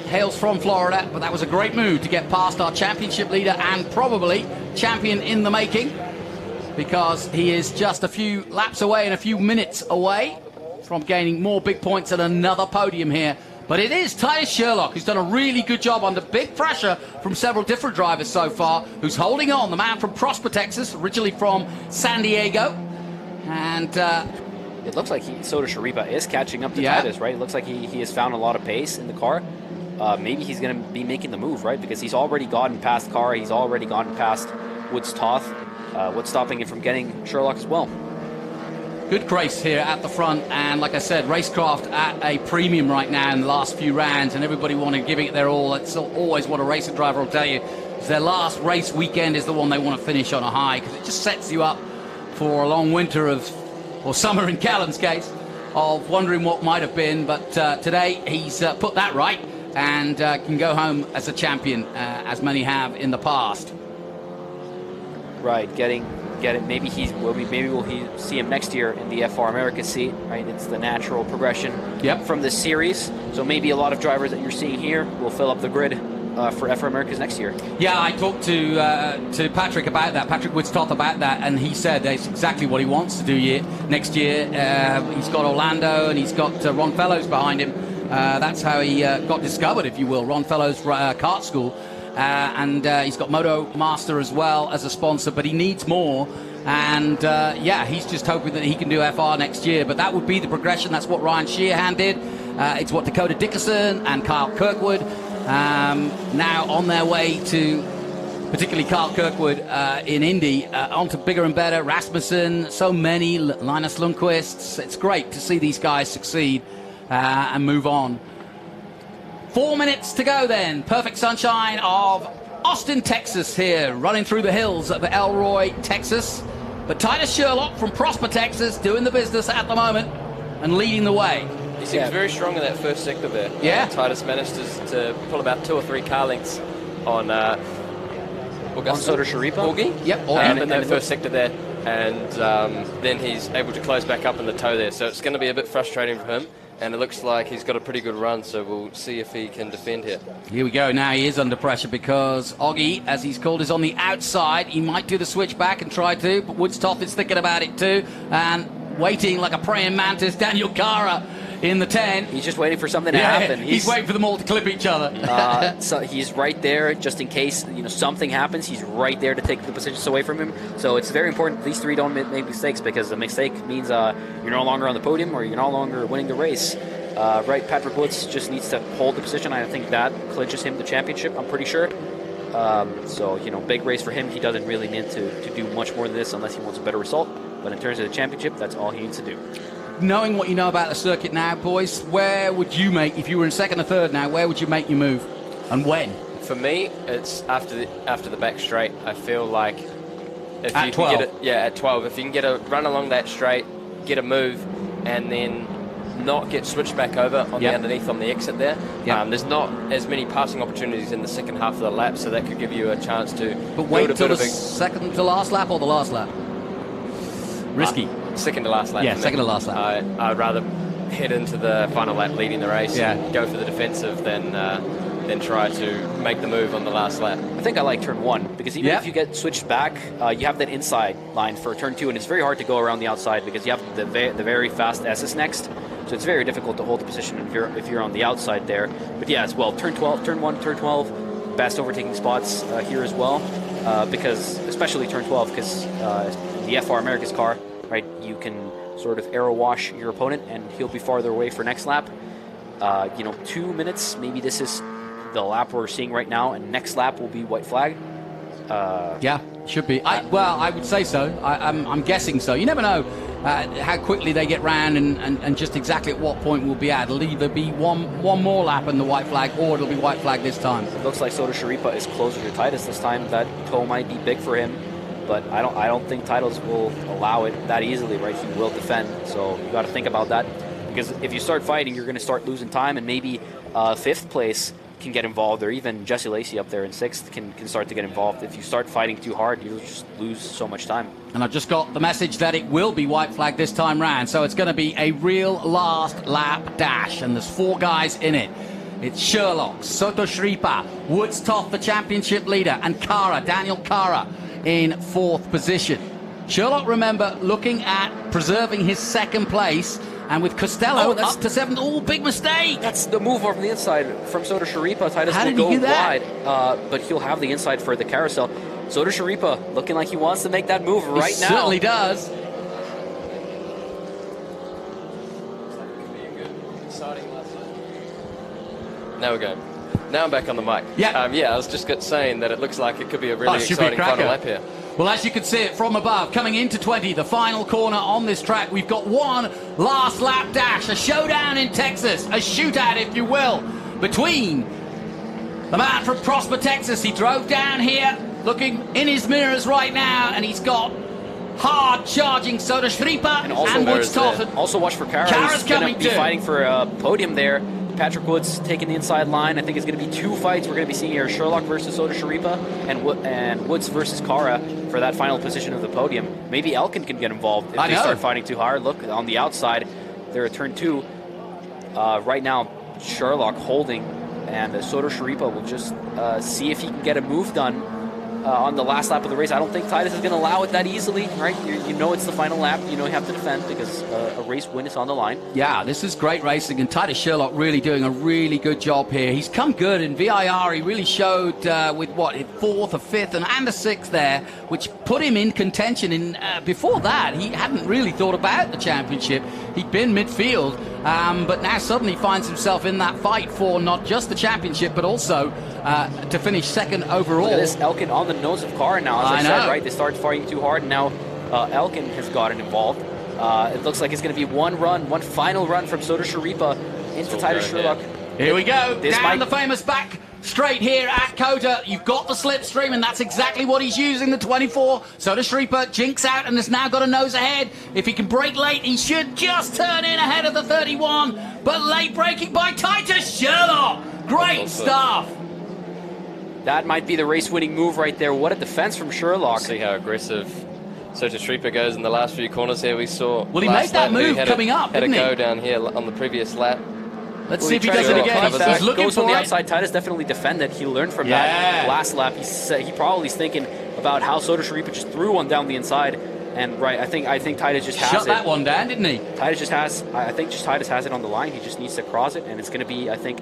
hails from Florida. But that was a great move to get past our championship leader and probably champion in the making, because he is just a few laps away and a few minutes away from gaining more big points at another podium here. But it is Titus Sherlock, who's done a really good job under big pressure from several different drivers so far, who's holding on. The man from Prosper, Texas, originally from San Diego. And It looks like Soto Sharipa is catching up to Titus, right? It looks like he has found a lot of pace in the car. Maybe he's going to be making the move, right? Because he's already gotten past Carr. He's already gotten past Woods-Toth. What's stopping him from getting Sherlock as well? good race here at the front, and like I said, racecraft at a premium right now in the last few rounds, and everybody wanting to give it their all. That's always what a racing driver will tell you. Their last race weekend is the one they want to finish on a high, because it just sets you up for a long winter or summer in Callum's case, of wondering what might have been. But today he's put that right and can go home as a champion, as many have in the past. Right, get it. Maybe we'll see him next year in the F4 America seat. Right, it's the natural progression from this series. So maybe a lot of drivers that you're seeing here will fill up the grid for F4 Americas next year. Yeah, I talked to Patrick about that, Patrick Woods-Toth about that, and he said that's exactly what he wants to do next year. He's got Orlando and he's got Ron Fellows behind him. That's how he got discovered, if you will, Ron Fellows kart school. And he's got Moto Master as well as a sponsor, but he needs more. And he's just hoping that he can do FR next year. But that would be the progression. That's what Ryan Sheehan did. It's what Dakota Dickerson and Kyle Kirkwood now on their way to, particularly Kyle Kirkwood in Indy, on to bigger and better. Rasmussen, so many, Linus Lundqvist. It's great to see these guys succeed and move on. 4 minutes to go then. Perfect sunshine of Austin, Texas here, running through the hills of Elroy, Texas. But Titus Sherlock from Prosper, Texas, doing the business at the moment and leading the way. He seems very strong in that first sector there. Yeah. Titus managed to pull about 2 or 3 car lengths on Augusto. On Soda Sharipa? Augie. Yep, Augie. In that first sector there. And then he's able to close back up in the toe there. So it's going to be a bit frustrating for him. And it looks like he's got a pretty good run, so we'll see if he can defend here. Here we go. Now he is under pressure because Augie, as he's called, is on the outside. He might do the switch back and try to, but Woods-Toth is thinking about it too. And waiting like a praying mantis, Daniel Cara in the 10. He's just waiting for something to happen. He's waiting for them all to clip each other. So he's right there just in case something happens. He's right there to take the positions away from him. So it's very important these three don't make mistakes, because a mistake means you're no longer on the podium or you're no longer winning the race. Right, Patrick Woods just needs to hold the position. I think that clinches him the championship, I'm pretty sure. So, big race for him. He doesn't really need to do much more than this unless he wants a better result. But in terms of the championship, that's all he needs to do. Knowing what you know about the circuit now, boys, where would you make, if you were in second or third now, where would you make your move? And when? For me, it's after the back straight. I feel like if at you 12. can get it, at 12, if you can get a run along that straight, get a move, and then not get switched back over on the underneath on the exit there. There's not as many passing opportunities in the second half of the lap, so that could give you a chance to. But wait till the second to last lap or the last lap? Risky. Second to last lap. Yeah, second to last lap. I'd rather head into the final lap leading the race and go for the defensive than try to make the move on the last lap. I think I like turn 1, because even if you get switched back, you have that inside line for turn 2, and it's very hard to go around the outside because you have the very fast S's next. So it's very difficult to hold the position if you're on the outside there. But yeah, as well, turn 1, turn 12, best overtaking spots here as well, because especially turn 12, because the F4 America's car, right, you can sort of arrow wash your opponent and he'll be farther away for next lap. 2 minutes, maybe this is the lap we're seeing right now, and next lap will be white flag. Yeah, should be. I would say so. I'm guessing so. You never know how quickly they get round and just exactly at what point we'll be at. It'll either be one more lap in the white flag, or it'll be white flag this time. It looks like Soda Sharipa is closer to Titus this time. That toe might be big for him, but I don't think Titus will allow it that easily, right? He will defend, so you got to think about that, because if you start fighting, you're going to start losing time, and maybe 5th place can get involved, or even Jesse Lacey up there in 6th can start to get involved. If you start fighting too hard, you'll just lose so much time. And I've just got the message that it will be white flag this time round, so it's going to be a real last lap dash, and there's 4 guys in it. It's Sherlock, Soto Shripa, Woods-Toth, the championship leader, and Daniel Cara in 4th position. Sherlock, remember, looking at preserving his 2nd place, and with Costello up to 7th. Oh, big mistake! That's the move over the inside from Soda Sharipa. Titus will go wide, but he'll have the inside for the carousel. Soda Sharipa looking like he wants to make that move right now. He certainly does. Now we go. Now I'm back on the mic. Yeah. I was just saying that it looks like it could be a really exciting final lap here. Well, as you can see it from above, coming into 20, the final corner on this track, we've got one last lap dash, a showdown in Texas, a shootout, if you will, between the man from Prosper, Texas. He drove down here, looking in his mirrors right now, and he's got hard charging Soda Shripa and Woods-Toth. Also watch for Cara. Cara's coming to be fighting for a podium there. Patrick Woods taking the inside line. I think it's going to be 2 fights we're going to be seeing here: Sherlock versus Soda Sharipa, and Woods versus Cara for that final position of the podium. Maybe Elkin can get involved if they start fighting too hard. Look, on the outside, they're at turn 2. Right now, Sherlock holding, and Soda Sharipa will just see if he can get a move done on the last lap of the race. I don't think Titus is going to allow it that easily, right? You know it's the final lap. You know you have to defend because a race win is on the line. Yeah, this is great racing, and Titus Sherlock really doing a really good job here. He's come good in VIR. He really showed with what, 4th, a 5th, and a 6th there, which put him in contention. In before that, he hadn't really thought about the championship. He'd been midfield, but now suddenly finds himself in that fight for not just the championship, but also to finish 2nd overall. Look at this, Elkin on the nose of Cara now, as I said, right? They started fighting too hard, and now Elkin has gotten involved. It looks like it's going to be one final run from Soda Sharipa into Titus Sherlock. Here we go, down the famous back straight here at Kota. You've got the slipstream, and that's exactly what he's using, the 24. Soda Sharipa jinks out and has now got a nose ahead. If he can brake late, he should just turn in ahead of the 31, but late braking by Titus Sherlock. Great stuff. That might be the race-winning move right there. What a defense from Sherlock. See how aggressive Soto Shripa goes in the last few corners here. We saw. Well, he made that move coming up, Had a didn't he? go down here on the previous lap. Let's see if he does it again. He's looking goes for on the it. outside. Titus definitely defended. He learned from that last lap. He probably is thinking about how Soto Shripa just threw one down the inside. And I think Titus just has Shut it. that one down, didn't he? Titus just has. I think Titus has it on the line. He just needs to cross it, and it's going to be, I think,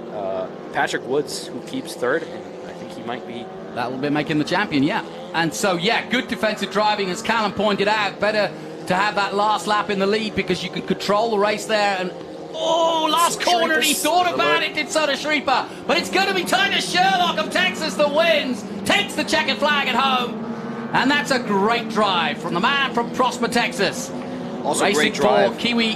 Patrick Woods who keeps third, and I think he might be. That will be making the champion, yeah. And so, yeah, good defensive driving, as Callum pointed out. Better to have that last lap in the lead because you can control the race there. And last corner, he thought about it, did Soto Shripa. But it's going to be Titus Sherlock of Texas that wins, takes the checkered flag at home. And that's a great drive from the man from Prosper, Texas. Also racing great drive. for Kiwi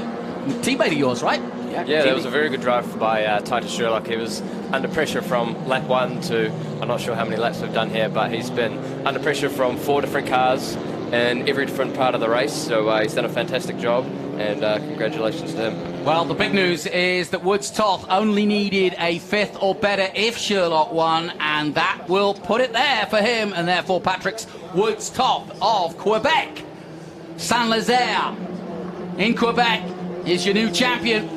teammate of yours, right? Yeah, that was a very good drive by Titus Sherlock. He was under pressure from lap 1 to, I'm not sure how many laps we've done here, but he's been under pressure from 4 different cars in every different part of the race. So he's done a fantastic job, and congratulations to him. Well, the big news is that Woods-Toth only needed a 5th or better if Sherlock won, and that will put it there for him, and therefore Patrick's Woods-Toth of Quebec. Saint-Nazaire in Quebec is your new champion.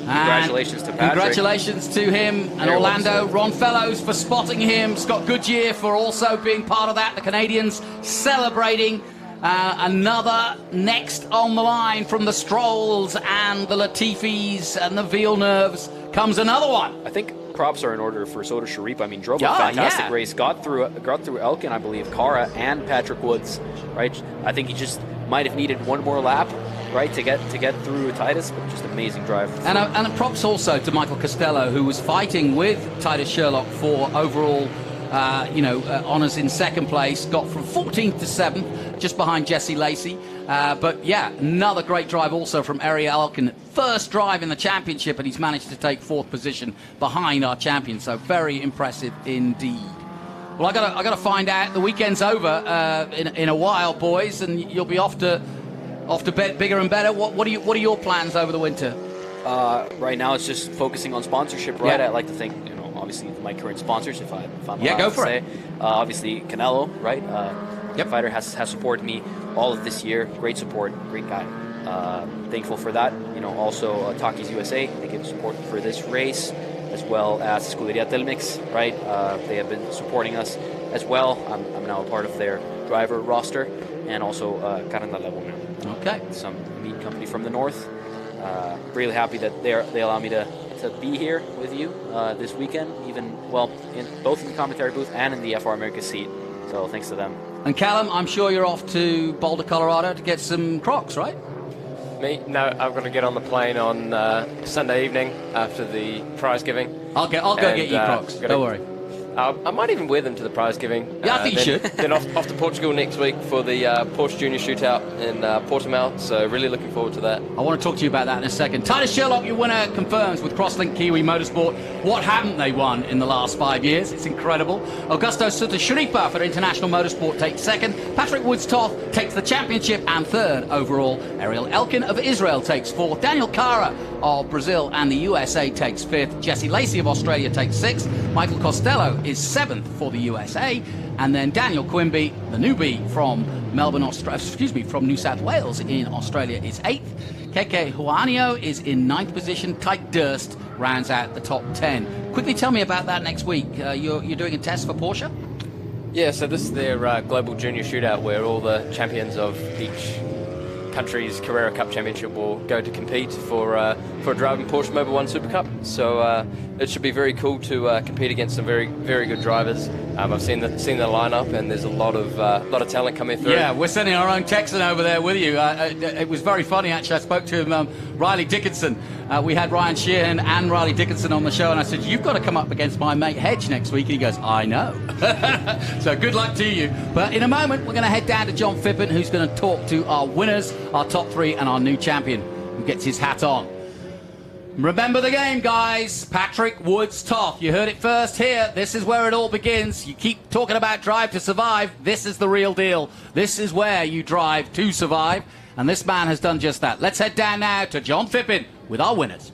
Congratulations to Patrick. Congratulations to him and Orlando. Ron Fellows for spotting him. Scott Goodyear for also being part of that. The Canadians celebrating. Another next on the line from the Strolls and the Latifis and the Villeneuves comes another one. I think props are in order for Soto Shripa. I mean, drove a fantastic race, got through Elkin, I believe, Cara and Patrick Woods, right? I think he just might have needed one more lap, right, to get through Titus, but just amazing drive. And props also to Michael Costello, who was fighting with Titus Sherlock for overall honours in second place, got from 14th to 7th, just behind Jesse Lacey. But yeah, another great drive also from Ariel Elkin. First drive in the championship, and he's managed to take 4th position behind our champion. So very impressive indeed. Well, I gotta find out. The weekend's over in a while, boys, and you'll be off to bet bigger and better. What are your plans over the winter? Right now, it's just focusing on sponsorship. Right, Yeah. I like to think, obviously my current sponsors, if I'm Yeah, allowed go to for say. it. Obviously Canelo, right? Fighter has supported me all of this year. Great support, great guy. Thankful for that. Also Takis USA, they give support for this race, as well as Scuderia Telmex, right? They have been supporting us as well. I'm now a part of their driver roster, and also Caranda Laguna. Okay. Some meat company from the north. Really happy that they allow me to be here with you this weekend, in both in the commentary booth and in the F4 America seat. So thanks to them. And Callum, I'm sure you're off to Boulder, Colorado to get some Crocs, right? Me? No, I'm going to get on the plane on Sunday evening after the prize giving. I'll go get you Crocs. Don't worry. I might even wear them to the prize giving. Yeah, I think you should. Then off to Portugal next week for the Porsche Junior Shootout in Portimao. So really looking forward to that. I want to talk to you about that in a second. Titus Sherlock, your winner, confirms with Crosslink Kiwi Motorsport. What haven't they won in the last 5 years? It's incredible. Augusto Soto Shripa for International Motorsport takes 2nd. Patrick Woods-Toth takes the championship and 3rd overall. Ariel Elkin of Israel takes 4th. Daniel Cara of Brazil and the USA takes 5th. Jesse Lacey of Australia takes 6th. Michael Costello is 7th for the USA, and then Daniel Quimby, the newbie from from New South Wales in Australia, is 8th. Keke Juanio is in 9th position. Tyke Durst rounds out the top 10. Quickly tell me about that next week. You're doing a test for Porsche? Yeah, so this is their global junior shootout where all the champions of each country's Carrera Cup Championship will go to compete for a drive in Porsche Mobil 1 Super Cup. So it should be very cool to compete against some very, very good drivers. I've seen the lineup, and there's a lot of talent coming through. Yeah, we're sending our own Texan over there with you. It was very funny, actually. I spoke to him, Riley Dickinson. We had Ryan Sheehan and Riley Dickinson on the show, and I said, you've got to come up against my mate Hedge next week. And he goes, I know. So good luck to you. But in a moment, we're going to head down to John Phippen, who's going to talk to our winners, our top 3, and our new champion, who gets his hat on. Remember the game, guys. Patrick Woods-Toth. You heard it first here. This is where it all begins. You keep talking about drive to survive. This is the real deal. This is where you drive to survive. And this man has done just that. Let's head down now to John Phippen with our winners.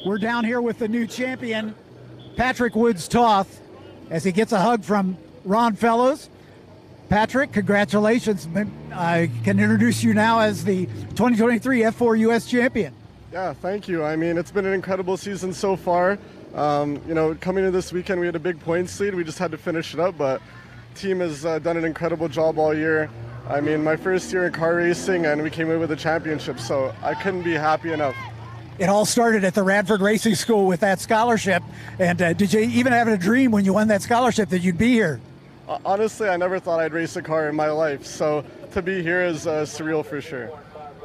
We're down here with the new champion, Patrick Woods-Toth, as he gets a hug from Ron Fellows. Patrick, congratulations. I can introduce you now as the 2023 F4 U.S. champion. Yeah, thank you. I mean, it's been an incredible season so far. Coming into this weekend, we had a big points lead. We just had to finish it up, but the team has done an incredible job all year. I mean, my first year in car racing, and we came away with a championship, so I couldn't be happy enough. It all started at the Radford Racing School with that scholarship. And did you even have a dream when you won that scholarship that you'd be here? Honestly, I never thought I'd race a car in my life, so to be here is surreal for sure.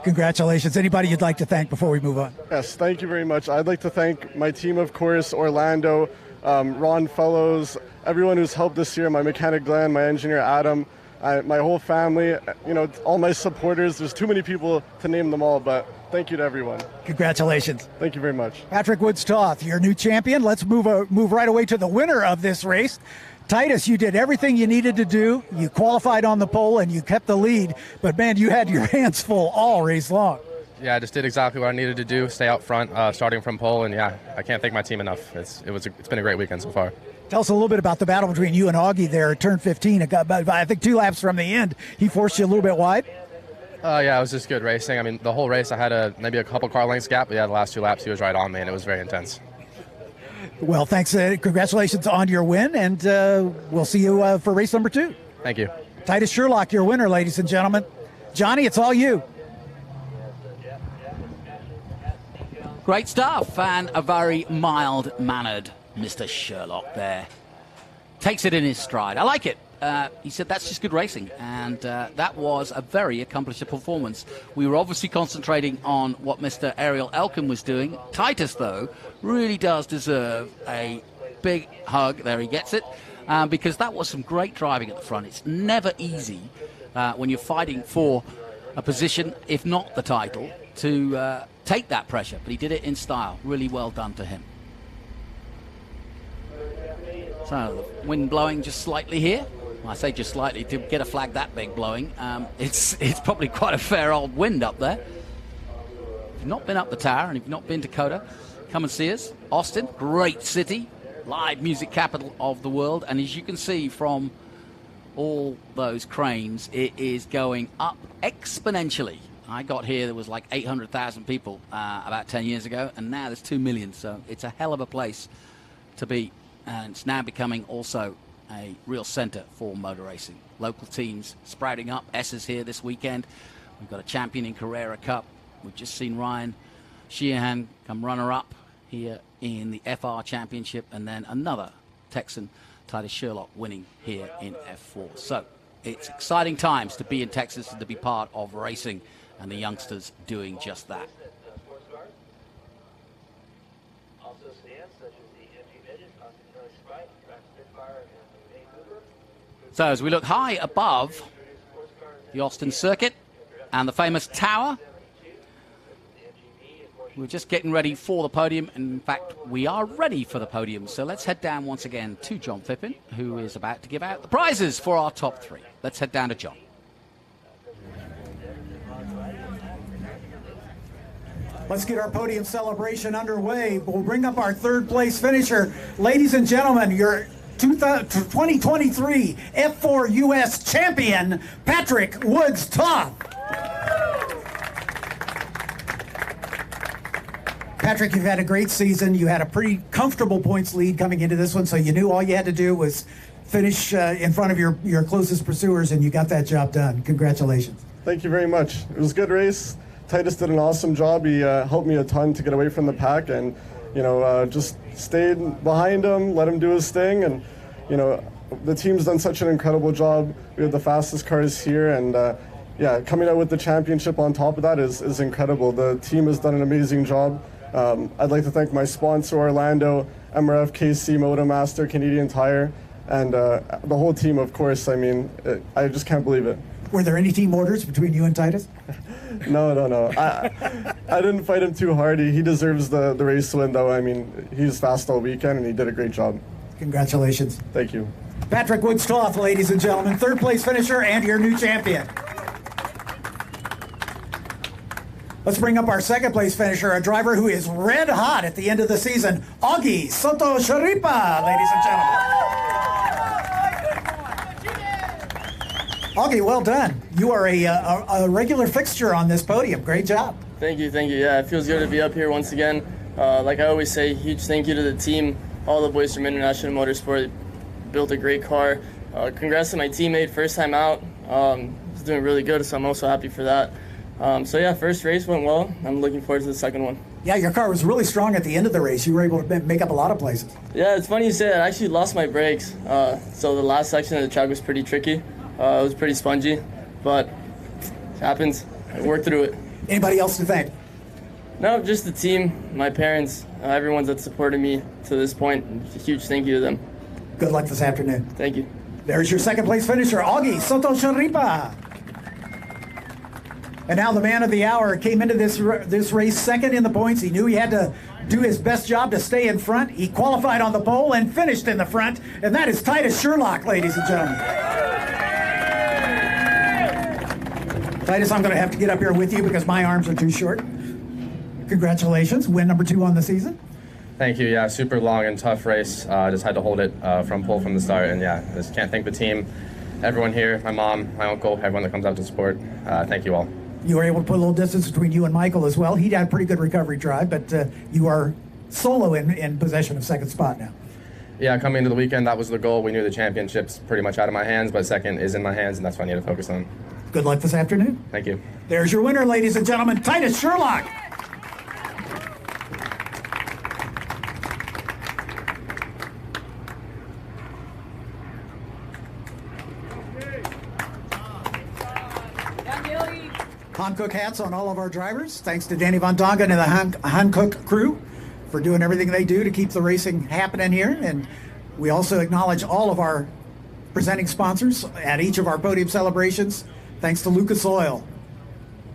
Congratulations. Anybody you'd like to thank before we move on? Yes, thank you very much. I'd like to thank my team, of course, Orlando, Ron Fellows, everyone who's helped this year, my mechanic Glenn, my engineer Adam, my whole family, all my supporters. There's too many people to name them all, but thank you to everyone. Congratulations. Thank you very much. Patrick Woods-Toth, your new champion. Let's move right away to the winner of this race. Titus, you did everything you needed to do. You qualified on the pole and you kept the lead, but man, you had your hands full all race long. Yeah, I just did exactly what I needed to do, stay out front, starting from pole, and yeah, I can't thank my team enough. It's been a great weekend so far. Tell us a little bit about the battle between you and Augie there at turn 15. I think 2 laps from the end, he forced you a little bit wide. Yeah, it was just good racing. I mean, the whole race I had maybe a couple car lengths gap, but yeah, the last 2 laps he was right on me, and it was very intense. Well, thanks. Congratulations on your win, and we'll see you for race number 2. Thank you. Titus Sherlock, your winner, ladies and gentlemen. Johnny, it's all you. Great stuff, and a very mild-mannered Mr. Sherlock there. Takes it in his stride. I like it. He said that's just good racing, and that was a very accomplished performance. We were obviously concentrating on what Mr. Ariel Elkin was doing. Titus, though, really does deserve a big hug. There he gets it, because that was some great driving at the front. It's never easy when you're fighting for a position, if not the title, to take that pressure, but he did it in style. Really well done to him. So, the wind blowing just slightly here. I say just slightly, to get a flag that big blowing, it's probably quite a fair old wind up there. If you've not been up the tower and if you've not been to Coda, come and see us. Austin, great city, live music capital of the world, and as you can see from all those cranes, it is going up exponentially. I got here, there was like 800,000 people about 10 years ago, and now there's 2 million, so it's a hell of a place to be, and it's now becoming also a real center for motor racing. Local teams sprouting up. S is here this weekend. We've got a champion in Carrera Cup. We've just seen Ryan Sheehan come runner-up here in the FR Championship, and then another Texan, Titus Sherlock, winning here in F4. So it's exciting times to be in Texas and to be part of racing, and the youngsters doing just that. So as we look high above the Austin circuit and the famous tower, we're just getting ready for the podium. In fact, we are ready for the podium. So let's head down once again to John Phippen, who is about to give out the prizes for our top 3. Let's head down to John. Let's get our podium celebration underway. We'll bring up our 3rd place finisher. Ladies and gentlemen, your 2023 F4 U.S. champion, Patrick Woods-Toth. Patrick, you've had a great season. You had a pretty comfortable points lead coming into this one, so you knew all you had to do was finish in front of your closest pursuers, and you got that job done. Congratulations. Thank you very much. It was a good race. Titus did an awesome job. He helped me a ton to get away from the pack, and just stayed behind him, let him do his thing, and the team's done such an incredible job. We have the fastest cars here, and coming out with the championship on top of that is incredible. The team has done an amazing job. I'd like to thank my sponsor, Orlando, MRF, KC, Motomaster, Canadian Tire, and the whole team, of course. I mean, I just can't believe it. Were there any team orders between you and Titus? No. I didn't fight him too hard. He deserves the race win, though. I mean, he was fast all weekend, and he did a great job. Congratulations. Thank you. Patrick Woods-Toth, ladies and gentlemen, 3rd place finisher and your new champion. Let's bring up our second place finisher, a driver who is red hot at the end of the season, Augie Soto Sharipa, ladies and gentlemen. Augie, well done. You are a regular fixture on this podium. Great job. Thank you. Yeah, it feels good to be up here once again. Like I always say, huge thank you to the team, all the boys from International Motorsport. Built a great car. Congrats to my teammate, first time out. He's doing really good, so I'm also happy for that. So yeah, first race went well. I'm looking forward to the second one. Yeah, your car was really strong at the end of the race. You were able to make up a lot of places. Yeah, it's funny you say that. I actually lost my brakes. So the last section of the track was pretty tricky. It was pretty spongy, but it happens. I worked through it. Anybody else to thank? No, just the team, my parents, everyone that's supported me to this point. A huge thank you to them. Good luck this afternoon. Thank you. There's your second place finisher, Augie Soto Sharipa. And now the man of the hour came into this race second in the points. He knew he had to do his best job to stay in front. He qualified on the pole and finished in the front. And that is Titus Sherlock, ladies and gentlemen. Titus, I'm going to have to get up here with you because my arms are too short. Congratulations. Win number 2 on the season. Thank you. Yeah, super long and tough race. Just had to hold it from pole from the start. And yeah, just can't thank the team, everyone here, my mom, my uncle, everyone that comes out to support. Thank you all. You were able to put a little distance between you and Michael as well. He had a pretty good recovery drive, but you are solo in possession of second spot now. Yeah, coming into the weekend, that was the goal. We knew the championship's pretty much out of my hands, but second is in my hands, and that's what I need to focus on. Good luck this afternoon. Thank you. There's your winner, ladies and gentlemen, Titus Sherlock. Hankook hats on all of our drivers. Thanks to Danny Von Dongen and the Hankook crew for doing everything they do to keep the racing happening here. And we also acknowledge all of our presenting sponsors at each of our podium celebrations. Thanks to Lucas Oil,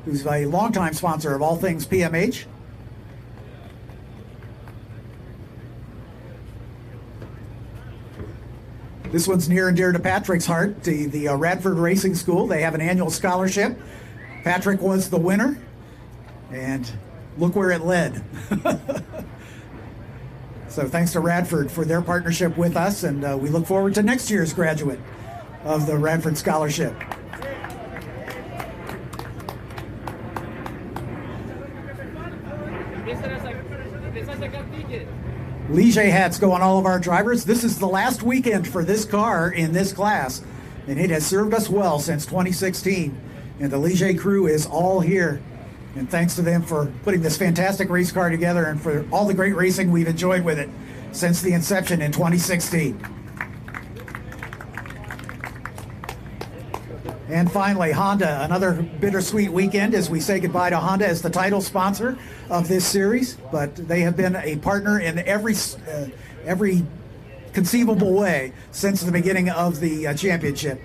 who's a longtime sponsor of all things PMH. This one's near and dear to Patrick's heart, the Radford Racing School. They have an annual scholarship. Patrick was the winner, and look where it led. So thanks to Radford for their partnership with us, and we look forward to next year's graduate of the Radford Scholarship. Ligier hats go on all of our drivers. This is the last weekend for this car in this class, and it has served us well since 2016. And the Ligier crew is all here. And thanks to them for putting this fantastic race car together and for all the great racing we've enjoyed with it since the inception in 2016. And finally, Honda, another bittersweet weekend as we say goodbye to Honda as the title sponsor of this series. But they have been a partner in every conceivable way since the beginning of the championship.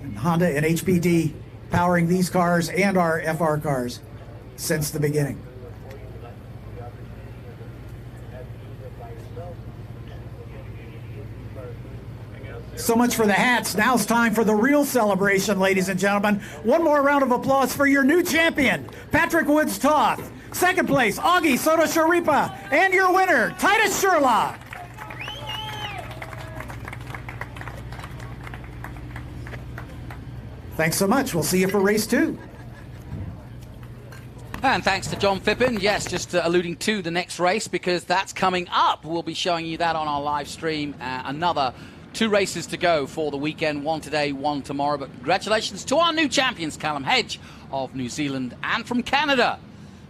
And Honda and HPD powering these cars and our FR cars since the beginning. So much for the hats. Now it's time for the real celebration, ladies and gentlemen. One more round of applause for your new champion, Patrick Woods-Toth. Second place, Augie Soto Sharipa. And your winner, Titus Sherlock. Thanks so much. We'll see you for race 2. And thanks to John Phippen. Yes, just alluding to the next race because that's coming up. We'll be showing you that on our live stream. Another 2 races to go for the weekend. 1 today, 1 tomorrow. But congratulations to our new champions, Callum Hedge of New Zealand and from Canada,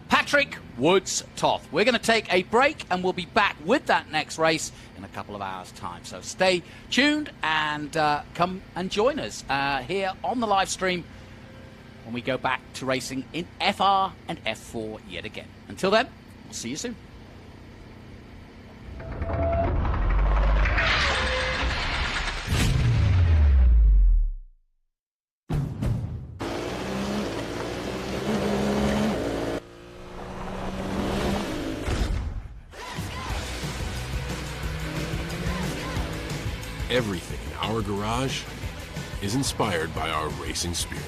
Patrick Woods-Toth. We're going to take a break and we'll be back with that next race in a couple of hours' time. So stay tuned and come and join us here on the live stream when we go back to racing in FR and F4 yet again. Until then, we'll see you soon. Everything in our garage is inspired by our racing spirit.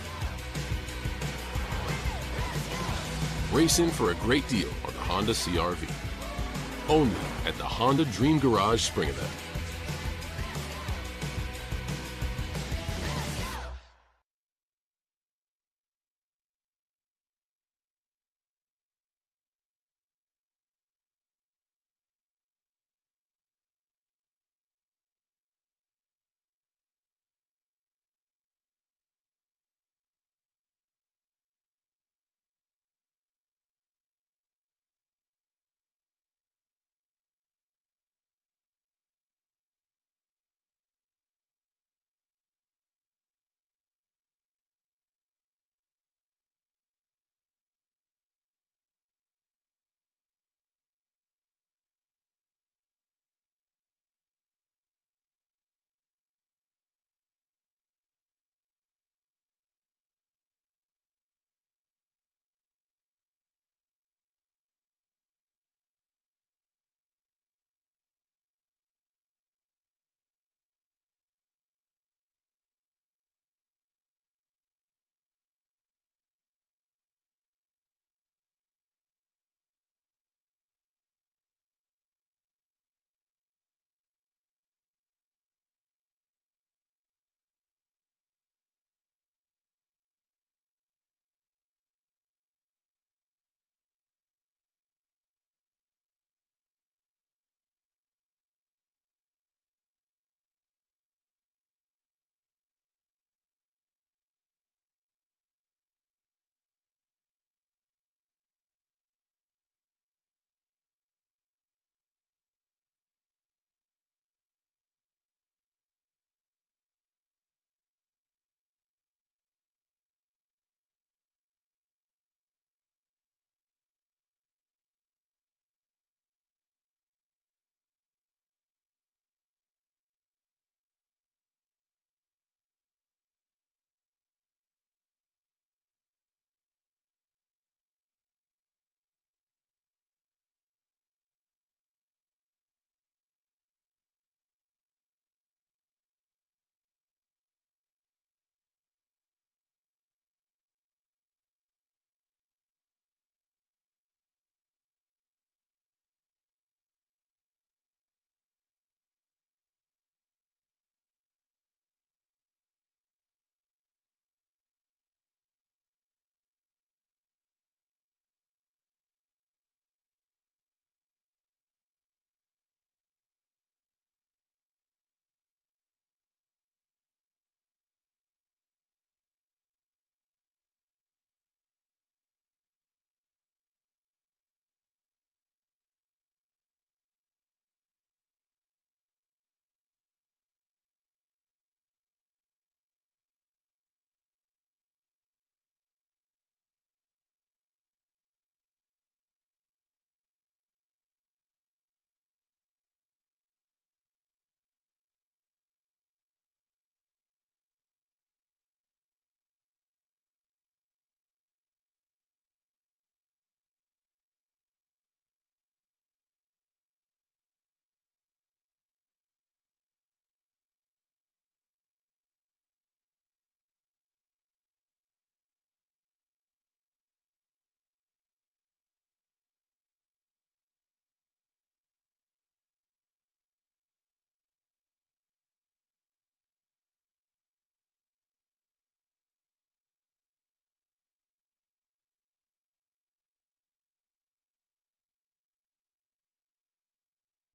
Race in for a great deal on the Honda CR-V. Only at the Honda Dream Garage Spring Event.